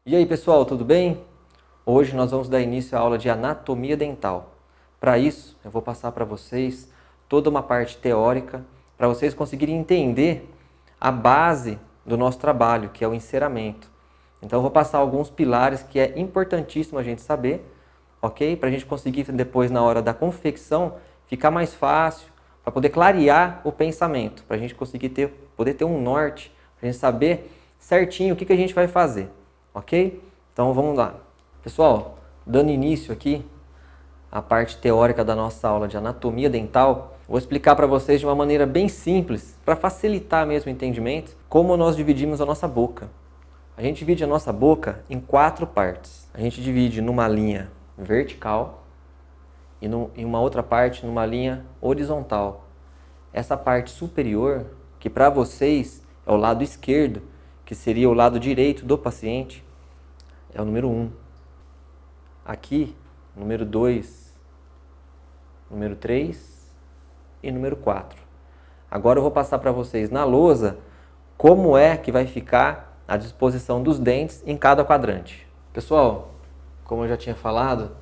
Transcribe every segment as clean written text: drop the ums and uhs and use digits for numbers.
E aí pessoal, tudo bem? Hoje nós vamos dar início à aula de anatomia dental. Para isso, eu vou passar para vocês toda uma parte teórica para vocês conseguirem entender a base do nosso trabalho, que é o enceramento. Então eu vou passar alguns pilares que é importantíssimo a gente saber, ok? Para a gente conseguir depois na hora da confecção ficar mais fácil, para poder clarear o pensamento, para a gente conseguir poder ter um norte, para a gente saber certinho o que a gente vai fazer. Ok? Então vamos lá. Pessoal, dando início aqui à parte teórica da nossa aula de anatomia dental, vou explicar para vocês de uma maneira bem simples, para facilitar mesmo o entendimento, como nós dividimos a nossa boca. A gente divide a nossa boca em 4 partes. A gente divide numa linha vertical e em uma outra parte numa linha horizontal. Essa parte superior, que para vocês é o lado esquerdo, que seria o lado direito do paciente, é o número 1. Aqui, número 2, número 3 e número 4. Agora eu vou passar para vocês na lousa como é que vai ficar a disposição dos dentes em cada quadrante. Pessoal, como eu já tinha falado,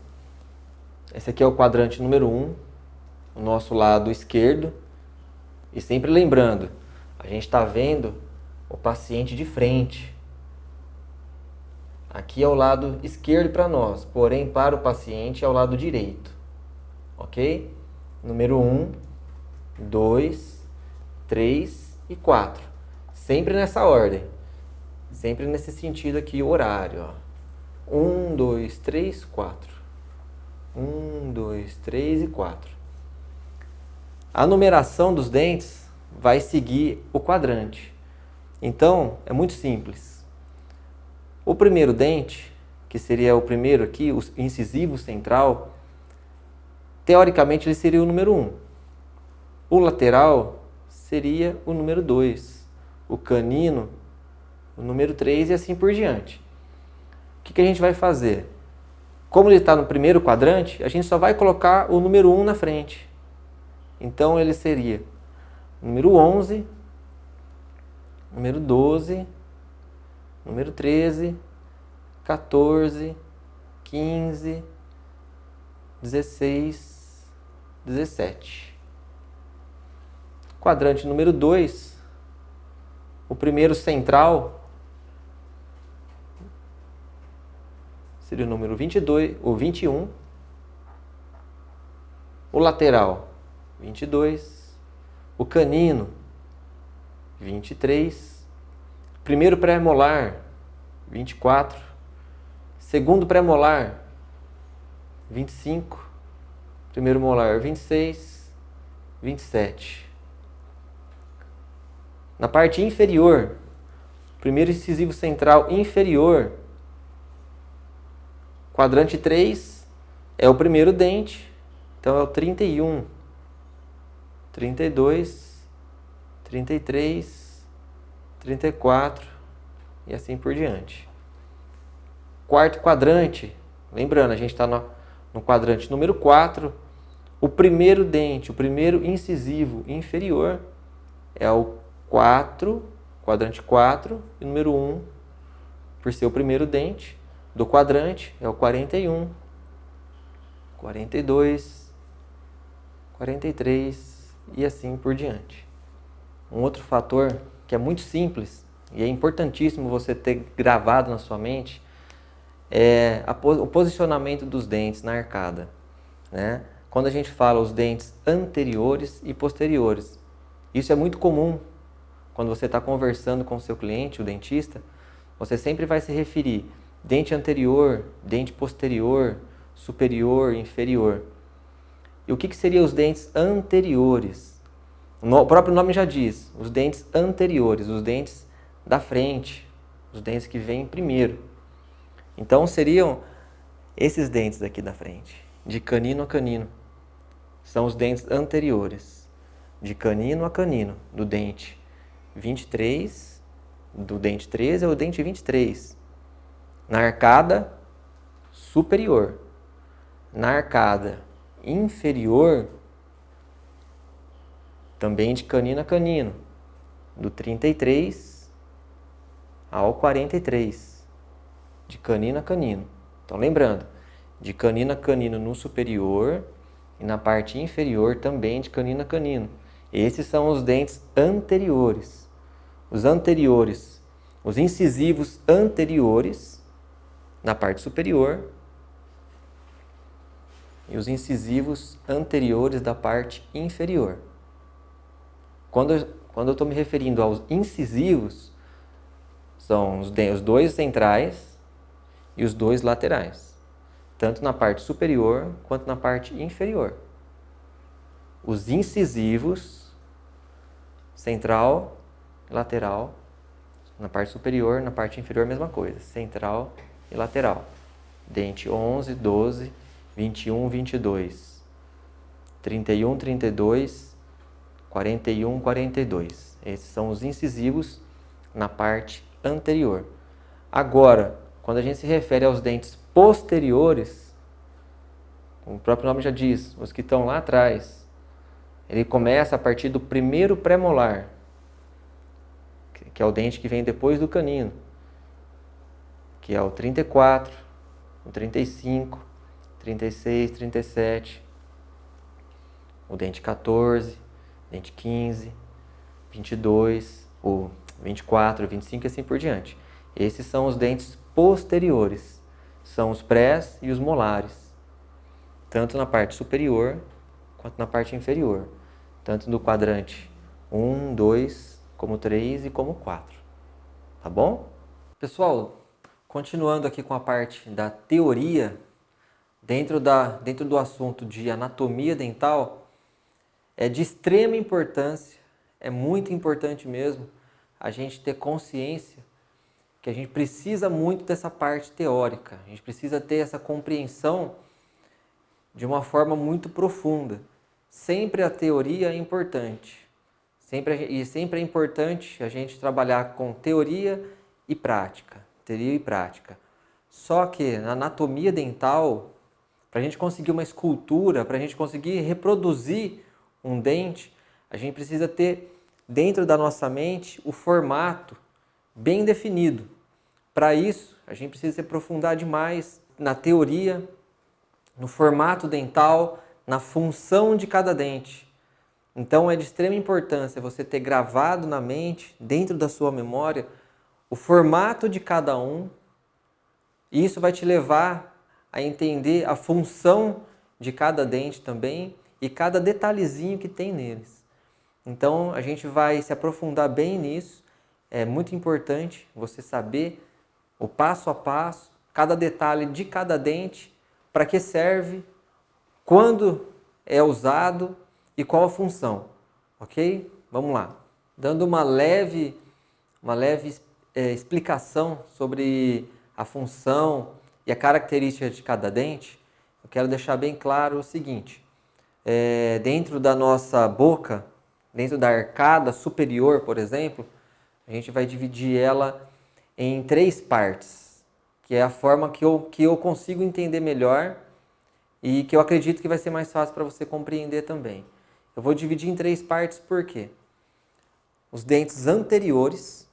esse aqui é o quadrante número 1, o nosso lado esquerdo. E sempre lembrando, a gente está vendo o paciente de frente. Aqui é o lado esquerdo para nós, porém para o paciente é o lado direito. Ok? Número 1, 2, 3 e 4. Sempre nessa ordem. Sempre nesse sentido aqui, o horário. 1, 2, 3, 4. 1, 2, 3 e 4. A numeração dos dentes vai seguir o quadrante. Então, é muito simples. O primeiro dente, que seria o primeiro aqui, o incisivo central, teoricamente ele seria o número 1. O lateral seria o número 2. O canino, o número 3 e assim por diante. O que a gente vai fazer? Como ele está no primeiro quadrante, a gente só vai colocar o número 1 na frente. Então ele seria número 11, número 12, número 13, 14, 15, 16, 17. Quadrante número 2, o primeiro central seria o número 22, ou 21. O lateral, 22. O canino, 23. Primeiro pré-molar, 24. Segundo pré-molar, 25. Primeiro molar, 26. 27. Na parte inferior, primeiro incisivo central inferior, quadrante 3 é o primeiro dente, então é o 31. 32, 33, 34 e assim por diante. Quarto quadrante, lembrando, a gente está no quadrante número 4, o primeiro dente, o primeiro incisivo inferior é o 4, quadrante 4, e número 1, por ser o primeiro dente do quadrante, é o 41, 42, 43 e assim por diante. Um outro fator que é muito simples e é importantíssimo você ter gravado na sua mente é o posicionamento dos dentes na arcada, né? Quando a gente fala os dentes anteriores e posteriores, isso é muito comum quando você está conversando com o seu cliente, o dentista, você sempre vai se referir dente anterior, dente posterior, superior, inferior. E o que seriam os dentes anteriores? O próprio nome já diz, os dentes anteriores, os dentes da frente, os dentes que vêm primeiro. Então seriam esses dentes aqui da frente, de canino a canino. São os dentes anteriores, de canino a canino, do dente 23, do dente 13 ao dente 23. Na arcada superior. Na arcada inferior, também de canino a canino, do 33 ao 43. De canino a canino. Então, lembrando, de canino a canino no superior e na parte inferior também de canino a canino. Esses são os dentes anteriores. Os anteriores, os incisivos anteriores na parte superior e os incisivos anteriores da parte inferior. Quando eu estou me referindo aos incisivos, são os dois centrais e os dois laterais, tanto na parte superior quanto na parte inferior. Os incisivos, central e lateral, na parte superior, na parte inferior, mesma coisa, central e lateral. Dente 11, 12, 21, 22, 31, 32, 41, 42. Esses são os incisivos na parte anterior. Agora, quando a gente se refere aos dentes posteriores, como o próprio nome já diz, os que estão lá atrás, ele começa a partir do primeiro premolar, que é o dente que vem depois do canino, que é o 34, o 35, 36, 37, o dente 14, dente 15, 22, o 24, 25 e assim por diante. Esses são os dentes posteriores, são os prés e os molares, tanto na parte superior quanto na parte inferior, tanto no quadrante 1, 2, como 3 e como 4. Tá bom? Pessoal, continuando aqui com a parte da teoria, dentro do assunto de anatomia dental, é de extrema importância, é muito importante mesmo a gente ter consciência que a gente precisa muito dessa parte teórica, a gente precisa ter essa compreensão de uma forma muito profunda. Sempre a teoria é importante, sempre é importante a gente trabalhar com teoria e prática, Só que na anatomia dental, para a gente conseguir uma escultura, para a gente conseguir reproduzir um dente, a gente precisa ter dentro da nossa mente o formato bem definido. Para isso, a gente precisa se aprofundar demais na teoria, no formato dental, na função de cada dente. Então é de extrema importância você ter gravado na mente, dentro da sua memória, o formato de cada um. E isso vai te levar a entender a função de cada dente também e cada detalhezinho que tem neles. Então a gente vai se aprofundar bem nisso. É muito importante você saber o passo a passo, cada detalhe de cada dente, para que serve, quando é usado e qual a função. Ok? Vamos lá. Dando uma leve explicação sobre a função e a característica de cada dente, eu quero deixar bem claro o seguinte. Dentro da nossa boca, dentro da arcada superior, por exemplo, a gente vai dividir ela em 3 partes, que é a forma que eu consigo entender melhor e que eu acredito que vai ser mais fácil para você compreender também. Eu vou dividir em 3 partes, por quê? Os dentes anteriores,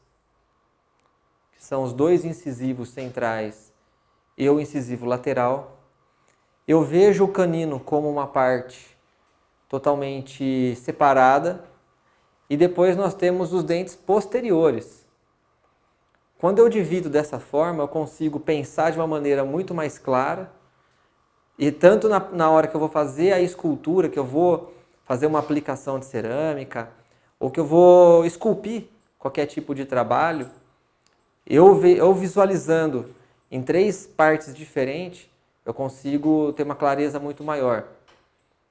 que são os 2 incisivos centrais e o incisivo lateral. Eu vejo o canino como uma parte totalmente separada e depois nós temos os dentes posteriores. Quando eu divido dessa forma, eu consigo pensar de uma maneira muito mais clara e tanto na hora que eu vou fazer a escultura, que eu vou fazer uma aplicação de cerâmica ou que eu vou esculpir qualquer tipo de trabalho, eu visualizando em 3 partes diferentes, eu consigo ter uma clareza muito maior.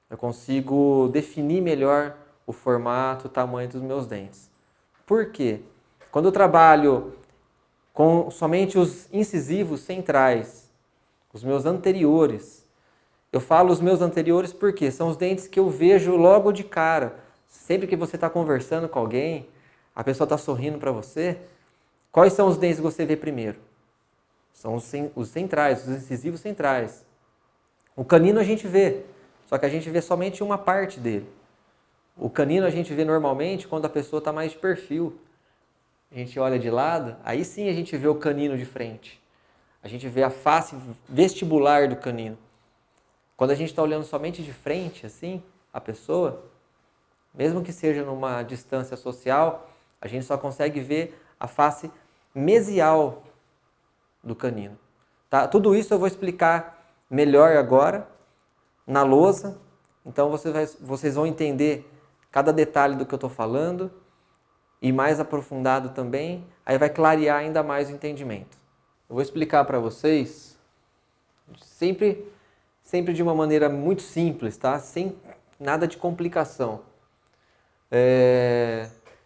Eu consigo definir melhor o formato, o tamanho dos meus dentes. Por quê? Quando eu trabalho com somente os incisivos centrais, os meus anteriores, eu falo os meus anteriores porque são os dentes que eu vejo logo de cara. Sempre que você está conversando com alguém, a pessoa está sorrindo para você, quais são os dentes que você vê primeiro? São os centrais, os incisivos centrais. O canino a gente vê, só que a gente vê somente uma parte dele. O canino a gente vê normalmente quando a pessoa está mais de perfil. A gente olha de lado, aí sim a gente vê o canino de frente. A gente vê a face vestibular do canino. Quando a gente está olhando somente de frente, assim, a pessoa, mesmo que seja numa distância social, a gente só consegue ver a face mesial do canino. Tá? Tudo isso eu vou explicar melhor agora na lousa. Então vocês vão entender cada detalhe do que eu estou falando e mais aprofundado também. Aí vai clarear ainda mais o entendimento. Eu vou explicar para vocês sempre de uma maneira muito simples, tá? Sem nada de complicação.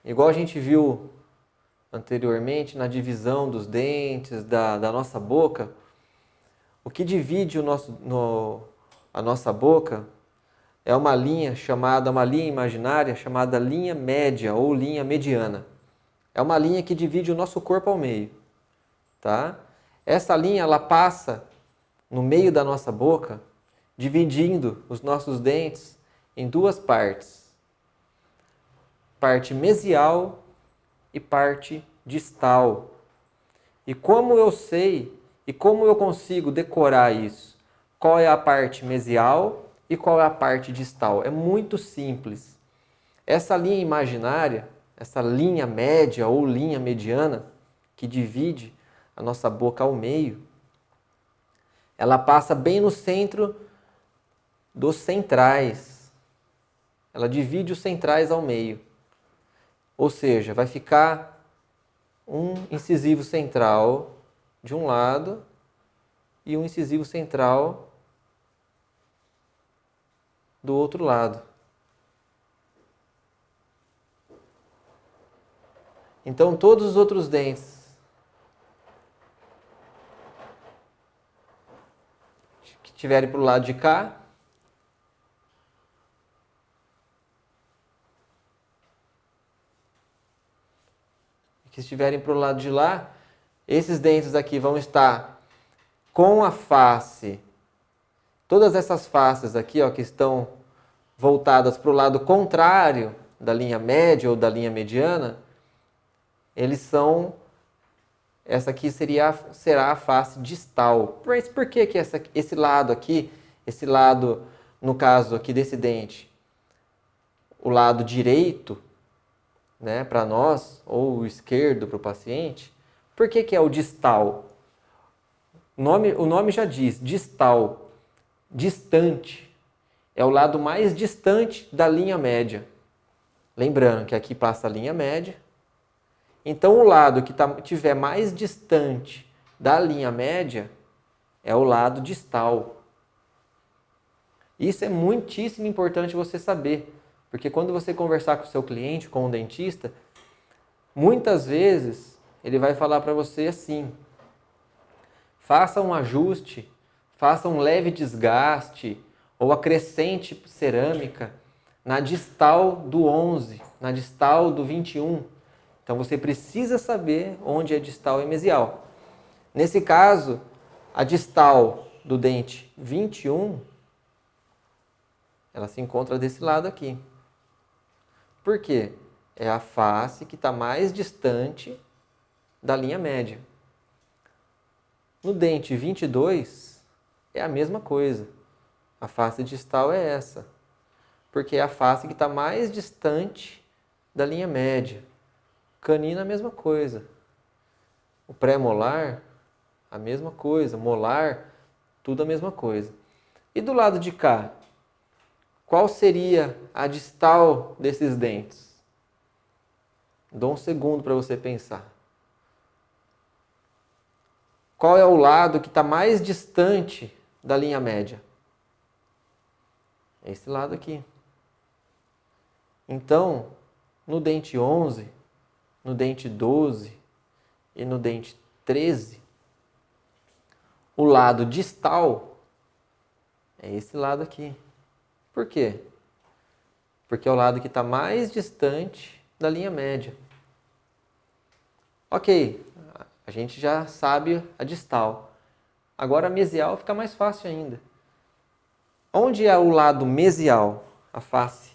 Igual a gente viu anteriormente na divisão dos dentes, da nossa boca, o que divide a nossa boca é uma linha imaginária chamada linha média ou linha mediana. É uma linha que divide o nosso corpo ao meio, tá? Essa linha ela passa no meio da nossa boca, dividindo os nossos dentes em duas partes. Parte mesial e parte distal. E como eu sei e como eu consigo decorar isso? Qual é a parte mesial e qual é a parte distal? É muito simples. Essa linha imaginária, essa linha média ou linha mediana, que divide a nossa boca ao meio, ela passa bem no centro dos centrais. Ela divide os centrais ao meio. Ou seja, vai ficar um incisivo central de um lado e um incisivo central do outro lado. Então, todos os outros dentes que estiverem para o lado de cá, que estiverem para o lado de lá, esses dentes aqui vão estar com a face, todas essas faces aqui, ó, que estão voltadas para o lado contrário da linha média ou da linha mediana, essa aqui será a face distal. Mas por que esse lado aqui, esse lado, no caso aqui desse dente, o lado direito, né, para nós, ou o esquerdo para o paciente, por que é o distal? O nome já diz, distal, distante. É o lado mais distante da linha média. Lembrando que aqui passa a linha média. Então, o lado que estiver mais distante da linha média é o lado distal. Isso é muitíssimo importante você saber, porque quando você conversar com o seu cliente, com o dentista, muitas vezes ele vai falar para você assim: faça um ajuste, faça um leve desgaste ou acrescente cerâmica na distal do 11, na distal do 21. Então você precisa saber onde é distal e mesial. Nesse caso, a distal do dente 21, ela se encontra desse lado aqui. Por quê? É a face que está mais distante da linha média. No dente 22, é a mesma coisa. A face distal é essa, porque é a face que está mais distante da linha média. Canino, a mesma coisa. O pré-molar, a mesma coisa. Molar, tudo a mesma coisa. E do lado de cá, qual seria a distal desses dentes? Dou um segundo para você pensar. Qual é o lado que está mais distante da linha média? Esse lado aqui. Então, no dente 11, no dente 12 e no dente 13, o lado distal é esse lado aqui. Por quê? Porque é o lado que está mais distante da linha média. Ok, a gente já sabe a distal. Agora a mesial fica mais fácil ainda. Onde é o lado mesial? A face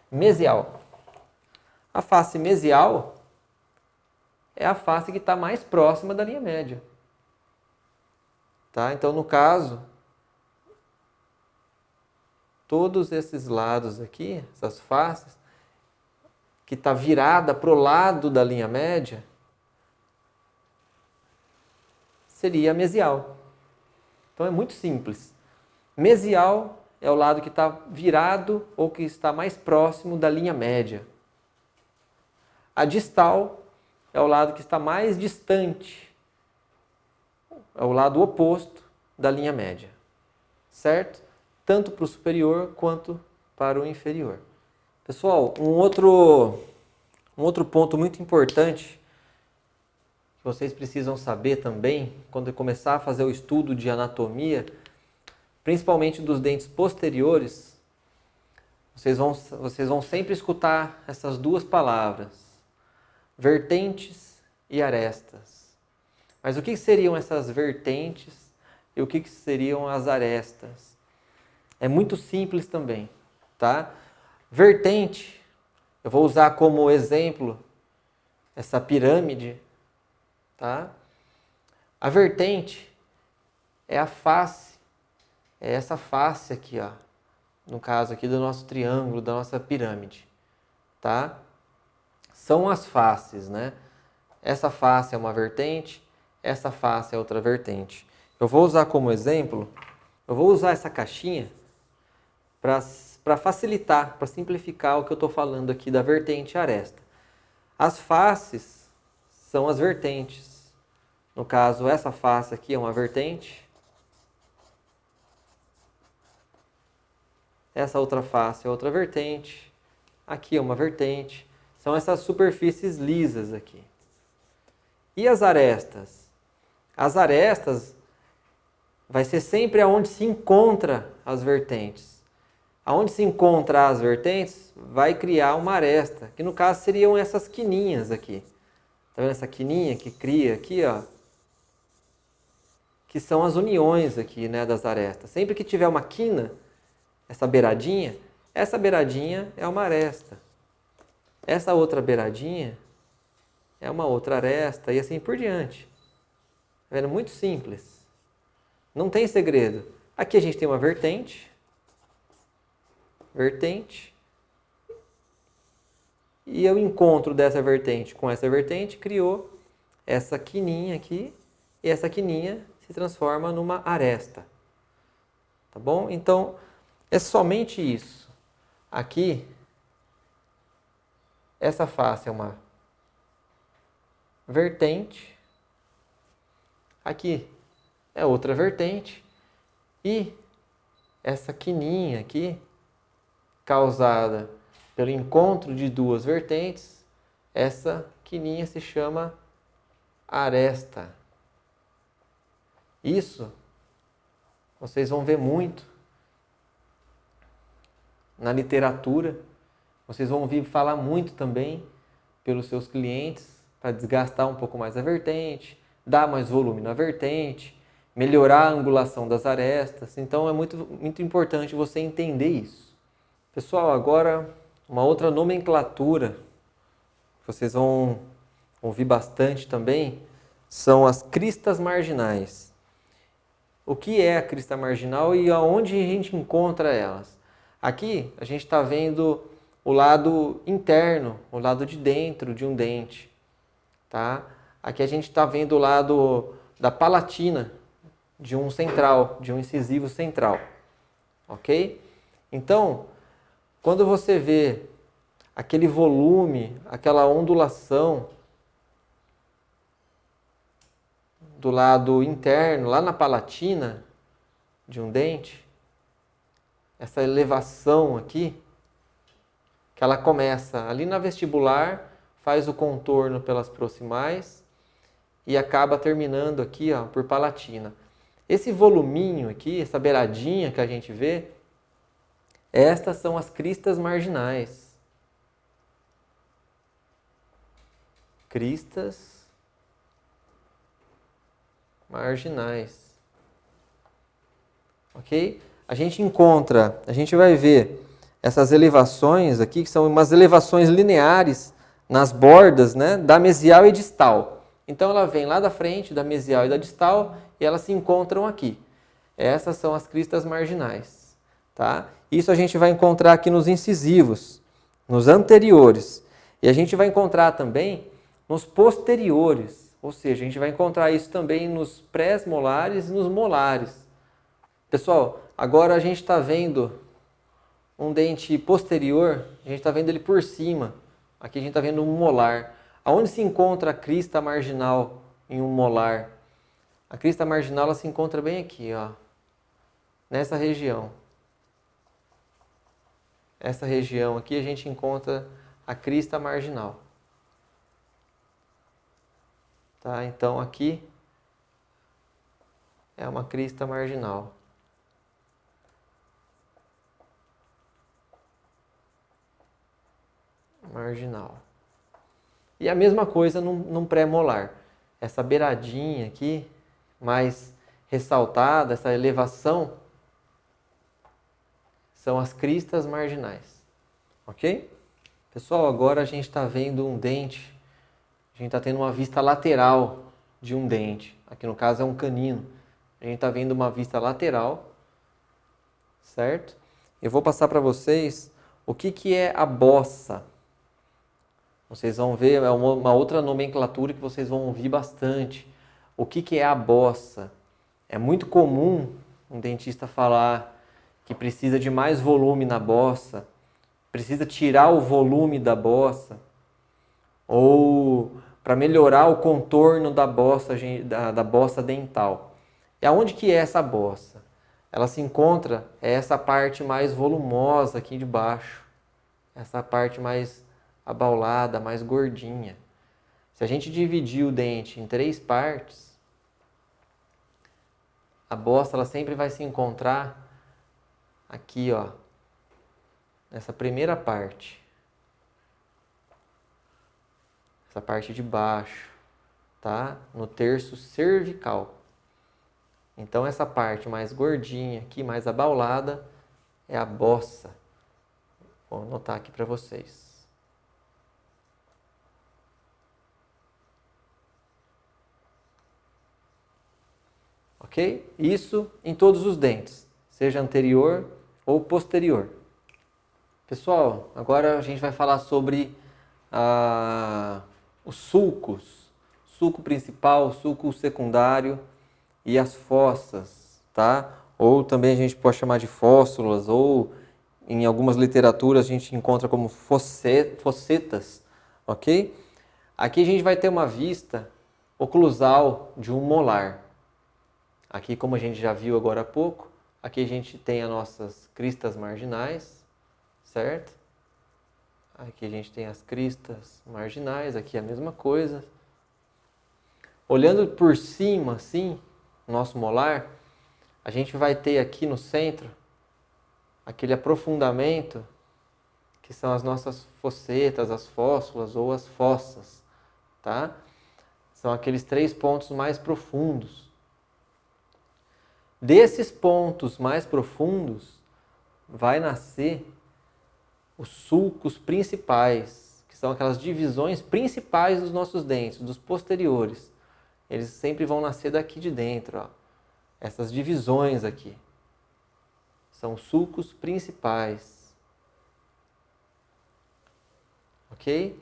mesial. A face mesial é a face que está mais próxima da linha média. Tá? Então, no caso, todos esses lados aqui, essas faces, que está virada para o lado da linha média, seria mesial. Então é muito simples. Mesial é o lado que está virado ou que está mais próximo da linha média. A distal é o lado que está mais distante, é o lado oposto da linha média, certo? Tanto para o superior quanto para o inferior. Pessoal, um outro ponto muito importante que vocês precisam saber também, quando começar a fazer o estudo de anatomia, principalmente dos dentes posteriores, vocês vão sempre escutar essas duas palavras, vertentes e arestas. Mas o que seriam essas vertentes e o que seriam as arestas? É muito simples também, tá? Vertente, eu vou usar como exemplo essa pirâmide, tá? A vertente é a face, é essa face aqui, ó, no caso aqui do nosso triângulo, da nossa pirâmide, tá? São as faces, né? Essa face é uma vertente, essa face é outra vertente. Eu vou usar como exemplo, eu vou usar essa caixinha para facilitar, para simplificar o que eu estou falando aqui da vertente e aresta. As faces são as vertentes. No caso, essa face aqui é uma vertente. Essa outra face é outra vertente. Aqui é uma vertente. São essas superfícies lisas aqui. E as arestas? As arestas vai ser sempre aonde se encontra as vertentes. Aonde se encontra as vertentes, vai criar uma aresta, que no caso seriam essas quininhas aqui. Tá vendo essa quininha que cria aqui, ó? Que são as uniões aqui, né, das arestas. Sempre que tiver uma quina, essa beiradinha é uma aresta. Essa outra beiradinha é uma outra aresta e assim por diante. Tá vendo? Muito simples. Não tem segredo. Aqui a gente tem uma vertente, e o encontro dessa vertente com essa vertente criou essa quininha aqui, e essa quininha se transforma numa aresta. Tá bom? Então, é somente isso. Aqui, essa face é uma vertente, aqui é outra vertente, e essa quininha aqui, causada pelo encontro de duas vertentes, essa quininha se chama aresta. Isso vocês vão ver muito na literatura, vocês vão ouvir falar muito também pelos seus clientes para desgastar um pouco mais a vertente, dar mais volume na vertente, melhorar a angulação das arestas. Então é muito importante você entender isso. Pessoal, agora uma outra nomenclatura que vocês vão ouvir bastante também são as cristas marginais. O que é a crista marginal e aonde a gente encontra elas? Aqui a gente está vendo o lado interno, o lado de dentro de um dente. Tá? Aqui a gente está vendo o lado da palatina de um central, de um incisivo central. Ok? Então, quando você vê aquele volume, aquela ondulação do lado interno, lá na palatina de um dente, essa elevação aqui, que ela começa ali na vestibular, faz o contorno pelas proximais e acaba terminando aqui, ó, por palatina. Esse voluminho aqui, essa beiradinha que a gente vê, estas são as cristas marginais. Cristas marginais. Ok? A gente vai ver essas elevações aqui, que são umas elevações lineares nas bordas, né, da mesial e distal. Então ela vem lá da frente, da mesial e da distal, e elas se encontram aqui. Essas são as cristas marginais, tá? Isso a gente vai encontrar aqui nos incisivos, nos anteriores. E a gente vai encontrar também nos posteriores, ou seja, a gente vai encontrar isso também nos pré-molares e nos molares. Pessoal, agora a gente está vendo um dente posterior, a gente está vendo ele por cima. Aqui a gente está vendo um molar. Aonde se encontra a crista marginal em um molar? A crista marginal ela se encontra bem aqui, ó, nessa região. Essa região aqui a gente encontra a crista marginal. Tá? Então aqui é uma crista marginal. Marginal. E a mesma coisa num pré-molar. Essa beiradinha aqui, mais ressaltada, essa elevação, são as cristas marginais. Ok? Pessoal, agora a gente está vendo um dente, a gente está tendo uma vista lateral de um dente. Aqui no caso é um canino. A gente está vendo uma vista lateral, certo? Eu vou passar para vocês o que é a bossa. Vocês vão ver, é uma outra nomenclatura que vocês vão ouvir bastante. O que é a bossa? É muito comum um dentista falar que precisa de mais volume na bossa, precisa tirar o volume da bossa, ou para melhorar o contorno da bossa dental. E aonde que é essa bossa? Ela se encontra, é essa parte mais volumosa aqui de baixo, essa parte mais abaulada, mais gordinha. Se a gente dividir o dente em 3 partes, a bossa ela sempre vai se encontrar aqui, ó, nessa primeira parte. Essa parte de baixo, tá? No terço cervical. Então essa parte mais gordinha aqui, mais abaulada, é a bossa. Vou anotar aqui para vocês. Ok? Isso em todos os dentes, seja anterior ou posterior. Pessoal, agora a gente vai falar sobre os sulcos. Sulco principal, sulco secundário e as fossas, tá? Ou também a gente pode chamar de fóssulas, ou em algumas literaturas a gente encontra como fossetas, ok? Aqui a gente vai ter uma vista oclusal de um molar. Aqui, como a gente já viu agora há pouco, aqui a gente tem as nossas cristas marginais, certo? Aqui a gente tem as cristas marginais, aqui a mesma coisa. Olhando por cima, assim, nosso molar, a gente vai ter aqui no centro aquele aprofundamento que são as nossas fossetas, as fóssulas ou as fossas, tá? São aqueles 3 pontos mais profundos. Desses pontos mais profundos vai nascer os sulcos principais, que são aquelas divisões principais dos nossos dentes, dos posteriores. Eles sempre vão nascer daqui de dentro, ó. Essas divisões aqui são sulcos principais. Ok?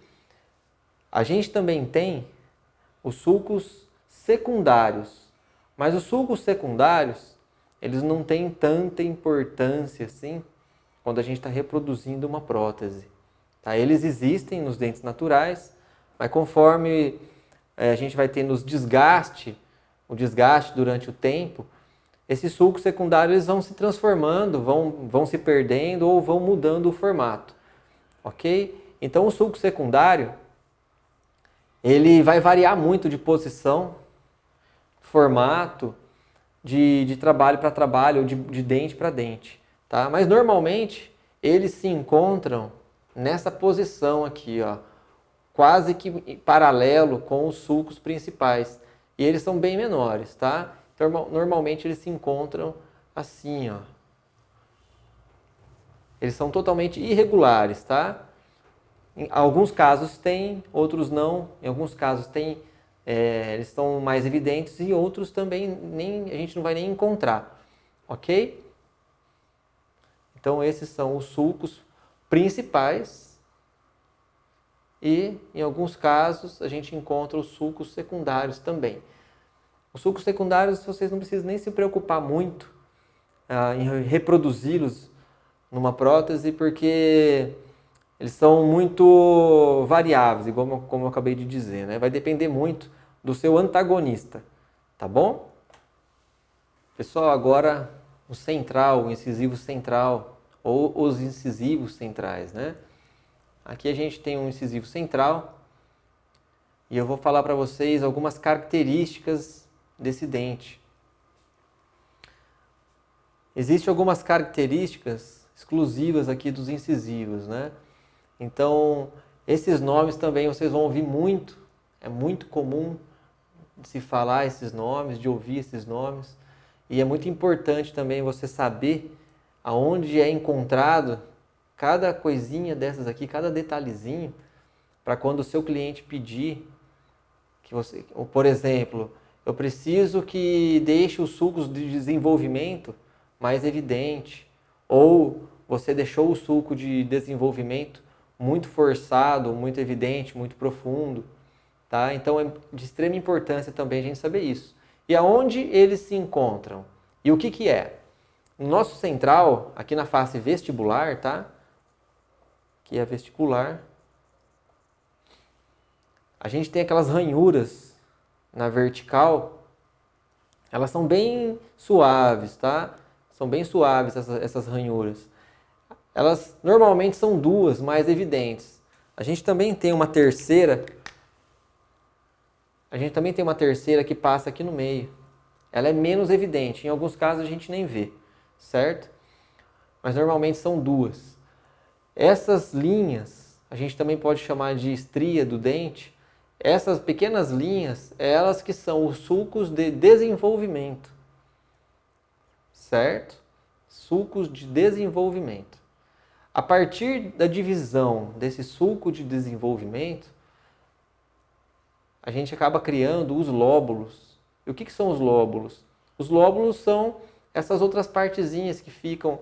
A gente também tem os sulcos secundários. Mas os sulcos secundários, eles não têm tanta importância assim quando a gente está reproduzindo uma prótese. Tá? Eles existem nos dentes naturais, mas conforme a gente vai tendo o desgaste durante o tempo, esses sulcos secundários eles vão se transformando, vão se perdendo ou vão mudando o formato. Ok? Então o sulco secundário, ele vai variar muito de posição, formato, de trabalho para trabalho, ou de dente para dente, tá? Mas normalmente eles se encontram nessa posição aqui, ó, quase que paralelo com os sulcos principais. E eles são bem menores, tá? Então, normalmente eles se encontram assim, ó. Eles são totalmente irregulares, tá? Em alguns casos tem, outros não. Em alguns casos tem eles estão mais evidentes e outros também a gente não vai nem encontrar, ok? Então esses são os sulcos principais e em alguns casos a gente encontra os sulcos secundários também. Os sulcos secundários vocês não precisam nem se preocupar muito em reproduzi-los numa prótese, porque eles são muito variáveis, como eu acabei de dizer, né? Vai depender muito do seu antagonista, tá bom? Pessoal, agora o central, o incisivo central, ou os incisivos centrais, né? Aqui a gente tem um incisivo central e eu vou falar para vocês algumas características desse dente. Existem algumas características exclusivas aqui dos incisivos, né? Então, esses nomes também vocês vão ouvir muito, é muito comum de se falar esses nomes, de ouvir esses nomes, e é muito importante também você saber aonde é encontrado cada coisinha dessas aqui, cada detalhezinho, para quando o seu cliente pedir, que você, por exemplo, eu preciso que deixe os sulcos de desenvolvimento mais evidente, ou você deixou o sulco de desenvolvimento muito forçado, muito evidente, muito profundo, tá? Então é de extrema importância também a gente saber isso. E aonde eles se encontram? E o que que é? No nosso central, aqui na face vestibular, tá? Que é vestibular, a gente tem aquelas ranhuras na vertical, elas são bem suaves, tá? São bem suaves essas ranhuras. Elas normalmente são duas mais evidentes. A gente também tem uma terceira. Que passa aqui no meio. Ela é menos evidente. Em alguns casos a gente nem vê, certo? Mas normalmente são duas. Essas linhas, a gente também pode chamar de estria do dente. Essas pequenas linhas, elas que são os sulcos de desenvolvimento. Certo? Sulcos de desenvolvimento. A partir da divisão desse sulco de desenvolvimento, a gente acaba criando os lóbulos. E o que são os lóbulos? Os lóbulos são essas outras partezinhas que ficam...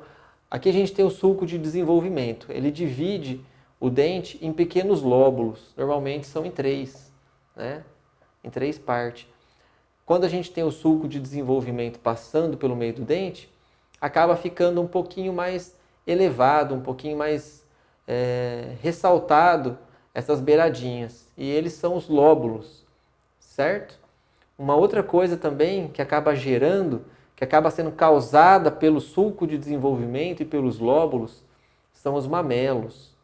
Aqui a gente tem o sulco de desenvolvimento. Ele divide o dente em pequenos lóbulos. Normalmente são em 3, né? Em 3 partes. Quando a gente tem o sulco de desenvolvimento passando pelo meio do dente, acaba ficando um pouquinho mais elevado, um pouquinho mais ressaltado essas beiradinhas. E eles são os lóbulos, certo? Uma outra coisa também que acaba gerando, que acaba sendo causada pelo sulco de desenvolvimento e pelos lóbulos, são os mamelos.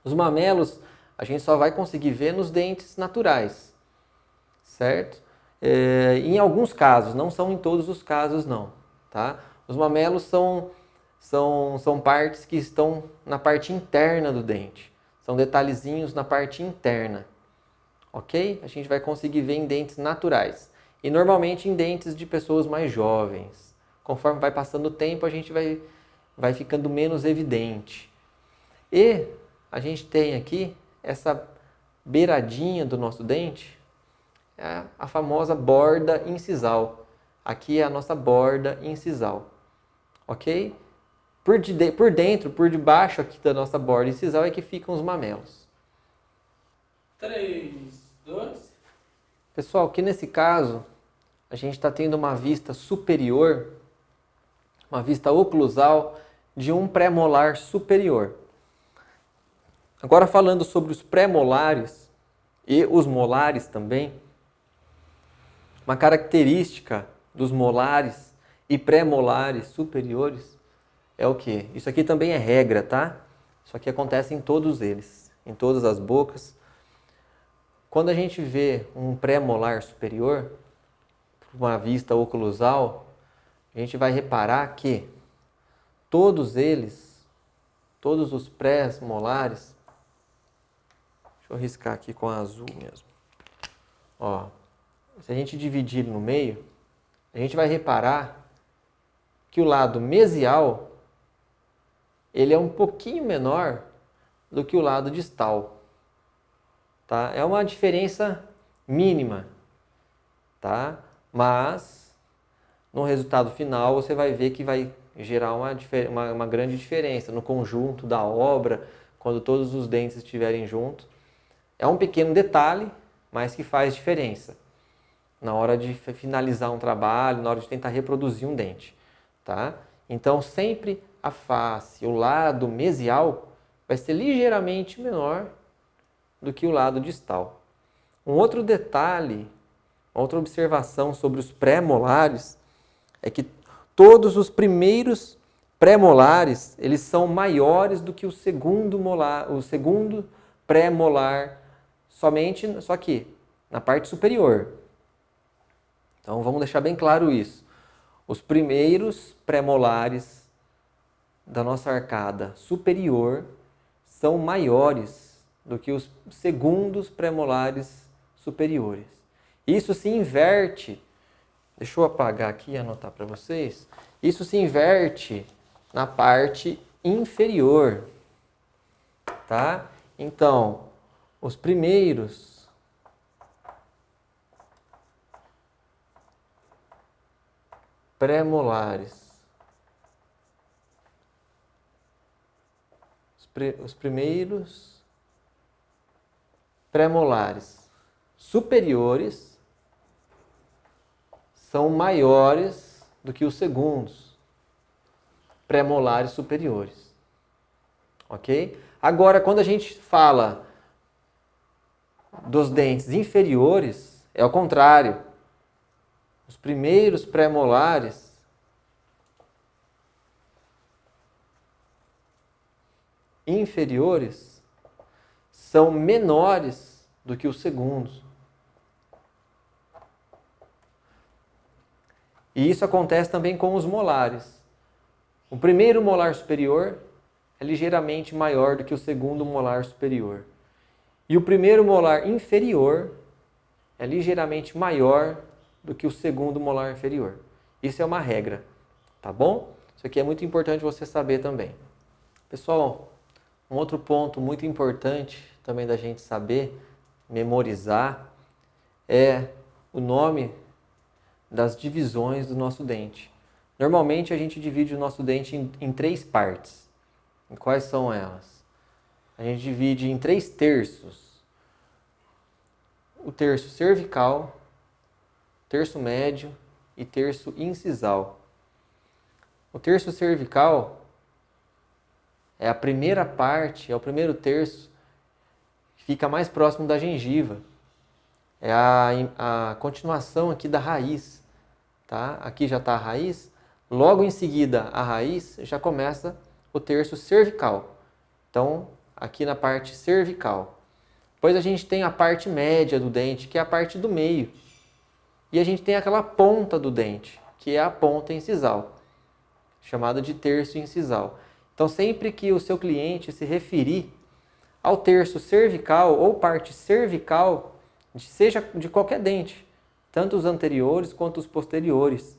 Os mamelos a gente só vai conseguir ver nos dentes naturais, certo? Em alguns casos, não são em todos os casos não, tá? Os mamelos são partes que estão na parte interna do dente. São detalhezinhos na parte interna. Ok? A gente vai conseguir ver em dentes naturais. E normalmente em dentes de pessoas mais jovens. Conforme vai passando o tempo, a gente vai ficando menos evidente. E a gente tem aqui essa beiradinha do nosso dente, a famosa borda incisal. Aqui é a nossa borda incisal. Ok? Por dentro, por debaixo aqui da nossa borda incisal é que ficam os mamelos. 3, 2. Pessoal, aqui nesse caso, a gente está tendo uma vista superior, uma vista oclusal de um pré-molar superior. Agora falando sobre os pré-molares e os molares também, uma característica dos molares e pré-molares superiores é o quê? Isso aqui também é regra, tá? Isso aqui acontece em todos eles, em todas as bocas. Quando a gente vê um pré-molar superior, uma vista oclusal, a gente vai reparar que todos eles, todos os pré-molares, deixa eu riscar aqui com azul mesmo. Ó, se a gente dividir ele no meio, a gente vai reparar que o lado mesial ele é um pouquinho menor do que o lado distal. Tá? É uma diferença mínima, tá? Mas no resultado final você vai ver que vai gerar uma grande diferença no conjunto da obra, quando todos os dentes estiverem juntos. É um pequeno detalhe, mas que faz diferença na hora de finalizar um trabalho, na hora de tentar reproduzir um dente, tá? Então, sempre a face, o lado mesial, vai ser ligeiramente menor do que o lado distal. Um outro detalhe, outra observação sobre os pré-molares é que todos os primeiros pré-molares, eles são maiores do que o segundo pré-molar, só que na parte superior. Então vamos deixar bem claro isso. Os primeiros pré-molares da nossa arcada superior são maiores do que os segundos pré-molares superiores. Isso se inverte, deixa eu apagar aqui e anotar para vocês, isso se inverte na parte inferior, tá? Então, os primeiros pré-molares, os primeiros pré-molares superiores são maiores do que os segundos pré-molares superiores. Ok? Agora, quando a gente fala dos dentes inferiores, é o contrário. Os primeiros pré-molares inferiores são menores do que os segundos. E isso acontece também com os molares. O primeiro molar superior é ligeiramente maior do que o segundo molar superior. E o primeiro molar inferior é ligeiramente maior do que o segundo molar inferior. Isso é uma regra, tá bom? Isso aqui é muito importante você saber também. Pessoal, um outro ponto muito importante também da gente saber, memorizar, é o nome das divisões do nosso dente. Normalmente a gente divide o nosso dente em 3 partes. E quais são elas? A gente divide em 3 terços. O terço cervical, terço médio e terço incisal. O terço cervical é a primeira parte, é o primeiro terço que fica mais próximo da gengiva. É a continuação aqui da raiz. Tá? Aqui já está a raiz. Logo em seguida, a raiz já começa o terço cervical. Então, aqui na parte cervical. Depois a gente tem a parte média do dente, que é a parte do meio. E a gente tem aquela ponta do dente, que é a ponta incisal, chamada de terço incisal. Então, sempre que o seu cliente se referir ao terço cervical ou parte cervical, seja de qualquer dente, tanto os anteriores quanto os posteriores,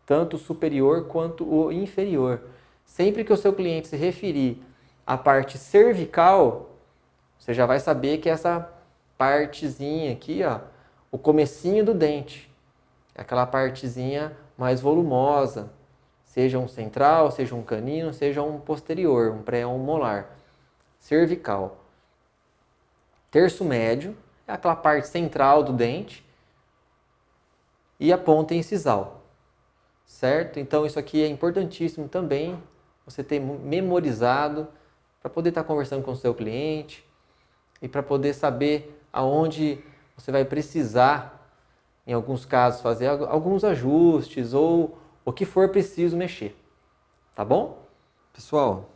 tanto o superior quanto o inferior. Sempre que o seu cliente se referir à parte cervical, você já vai saber que essa partezinha aqui, ó, o comecinho do dente, é aquela partezinha mais volumosa, seja um central, seja um canino, seja um posterior, um pré ou um molar, cervical. Terço médio é aquela parte central do dente e a ponta incisal, certo? Então isso aqui é importantíssimo também, você ter memorizado para poder estar conversando com o seu cliente e para poder saber aonde você vai precisar, em alguns casos, fazer alguns ajustes ou o que for preciso mexer. Tá bom? Pessoal,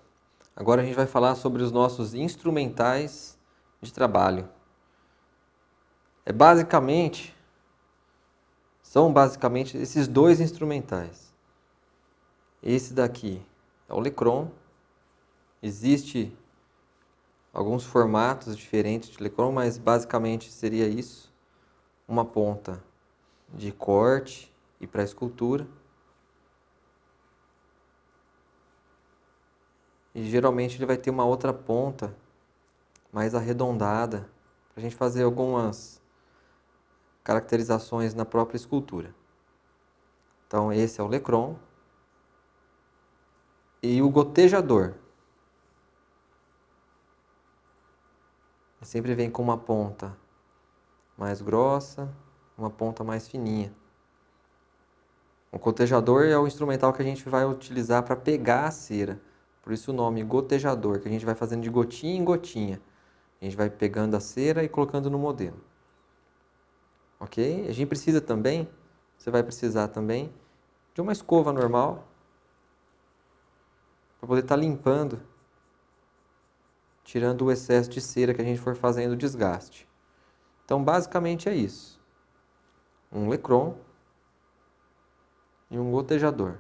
agora a gente vai falar sobre os nossos instrumentais de trabalho. São basicamente esses 2 instrumentais. Esse daqui é o Lecron. Existe alguns formatos diferentes de Lecron, mas basicamente seria isso. Uma ponta de corte e para escultura. E geralmente ele vai ter uma outra ponta mais arredondada para a gente fazer algumas caracterizações na própria escultura. Então, esse é o lecron. E o gotejador. Ele sempre vem com uma ponta mais grossa, uma ponta mais fininha. O gotejador é o instrumental que a gente vai utilizar para pegar a cera. Por isso o nome gotejador, que a gente vai fazendo de gotinha em gotinha. A gente vai pegando a cera e colocando no modelo. Ok? A gente precisa também, você vai precisar também, de uma escova normal, para poder estar limpando, tirando o excesso de cera que a gente for fazendo o desgaste. Então, basicamente é isso. Um lecron e um gotejador.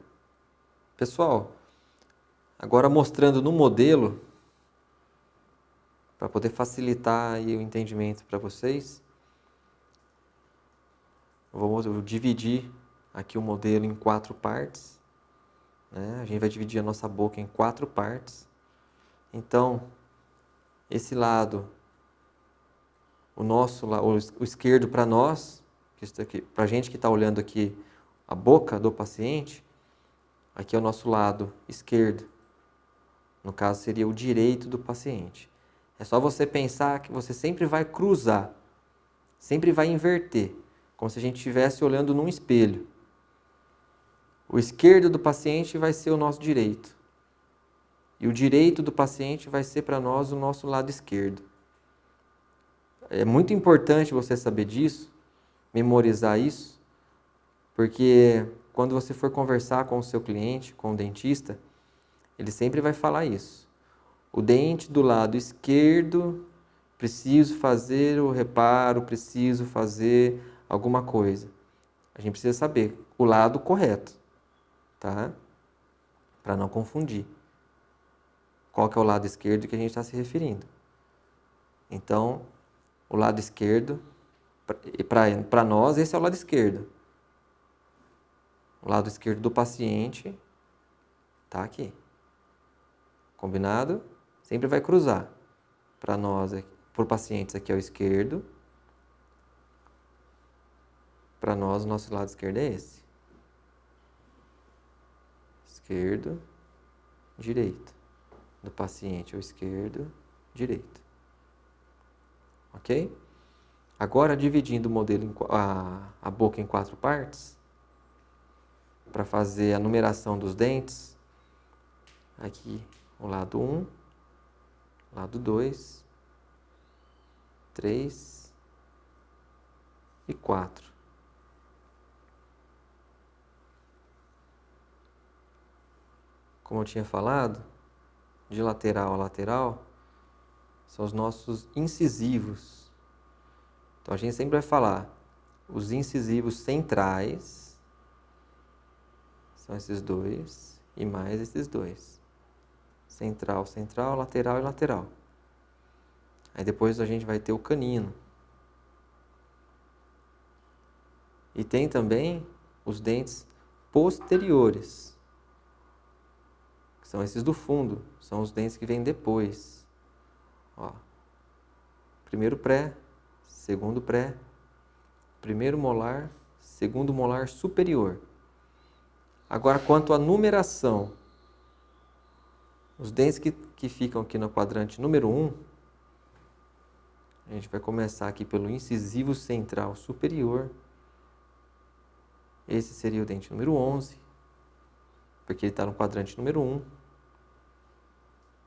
Pessoal, agora mostrando no modelo, para poder facilitar aí o entendimento para vocês, eu vou dividir aqui o modelo em 4 partes. Né? A gente vai dividir a nossa boca em 4 partes. Então, esse lado, o esquerdo para nós, para a gente que está olhando aqui a boca do paciente, aqui é o nosso lado esquerdo. No caso, seria o direito do paciente. É só você pensar que você sempre vai cruzar, sempre vai inverter, como se a gente estivesse olhando num espelho. O esquerdo do paciente vai ser o nosso direito. E o direito do paciente vai ser para nós o nosso lado esquerdo. É muito importante você saber disso, memorizar isso, porque quando você for conversar com o seu cliente, com o dentista, ele sempre vai falar isso. O dente do lado esquerdo, preciso fazer o reparo, preciso fazer alguma coisa. A gente precisa saber o lado correto, tá? Para não confundir. Qual que é o lado esquerdo que a gente está se referindo. Então, o lado esquerdo, para nós, esse é o lado esquerdo. O lado esquerdo do paciente está aqui. Combinado? Sempre vai cruzar. Para nós, para o paciente, aqui é o esquerdo. Para nós, o nosso lado esquerdo é esse. Esquerdo, direito. Do paciente é o esquerdo, direito. Ok? Agora, dividindo o modelo, a boca em 4 partes, para fazer a numeração dos dentes, aqui o lado 1, lado 2, 3 e 4. Como eu tinha falado, de lateral a lateral, são os nossos incisivos. Então a gente sempre vai falar os incisivos centrais, são esses dois, e mais esses dois. Central, central, lateral e lateral. Aí depois a gente vai ter o canino. E tem também os dentes posteriores, que são esses do fundo, são os dentes que vêm depois. Ó, primeiro pré, segundo pré, primeiro molar, segundo molar superior. Agora, quanto à numeração, os dentes que ficam aqui no quadrante número 1, a gente vai começar aqui pelo incisivo central superior. Esse seria o dente número 11, porque ele está no quadrante número 1.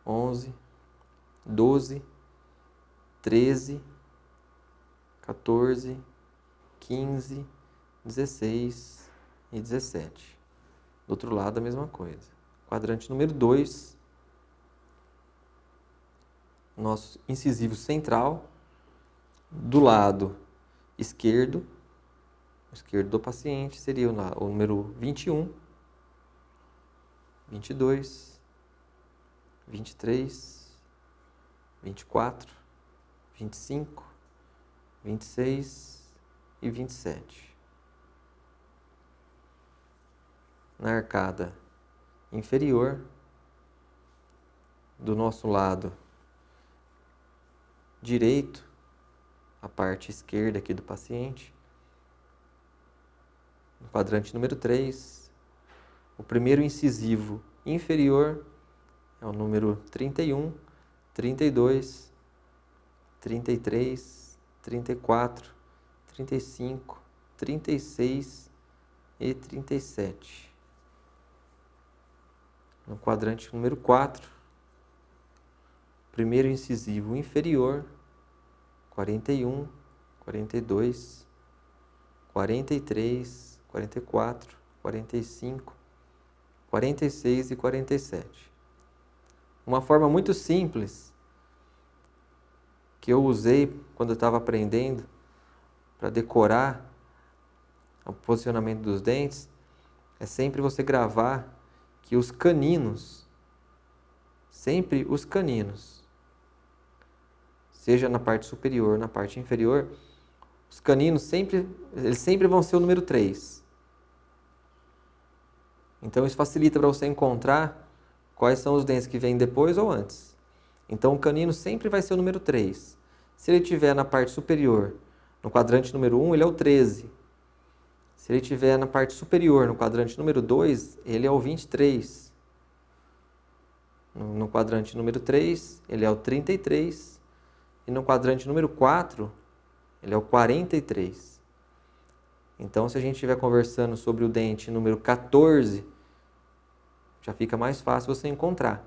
11, 12, 13, 14, 15, 16 e 17. Do outro lado, a mesma coisa. Quadrante número 2, nosso incisivo central, do lado esquerdo do paciente, seria o número 21, 22, 23, 24, 25, 26 e 27. Na arcada inferior, do nosso lado direito, a parte esquerda aqui do paciente, No quadrante número 3, o primeiro incisivo inferior é o número 31, 32, 33, 34, 35, 36 e 37. No quadrante número 4, primeiro incisivo inferior, 41, 42, 43, 44, 45, 46 e 47. Uma forma muito simples que eu usei quando eu estava aprendendo para decorar o posicionamento dos dentes é sempre você gravar que os caninos, sempre os caninos, seja na parte superior ou na parte inferior, os caninos eles sempre vão ser o número 3. Então isso facilita para você encontrar quais são os dentes que vêm depois ou antes. Então o canino sempre vai ser o número 3. Se ele estiver na parte superior, no quadrante número 1, ele é o 13. Se ele estiver na parte superior, no quadrante número 2, ele é o 23. No quadrante número 3, ele é o 33. E no quadrante número 4, ele é o 43. Então, se a gente estiver conversando sobre o dente número 14, já fica mais fácil você encontrar.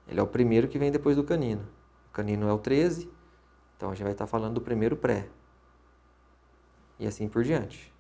Ele é o primeiro que vem depois do canino. O canino é o 13, então a gente vai estar falando do primeiro pré. E assim por diante.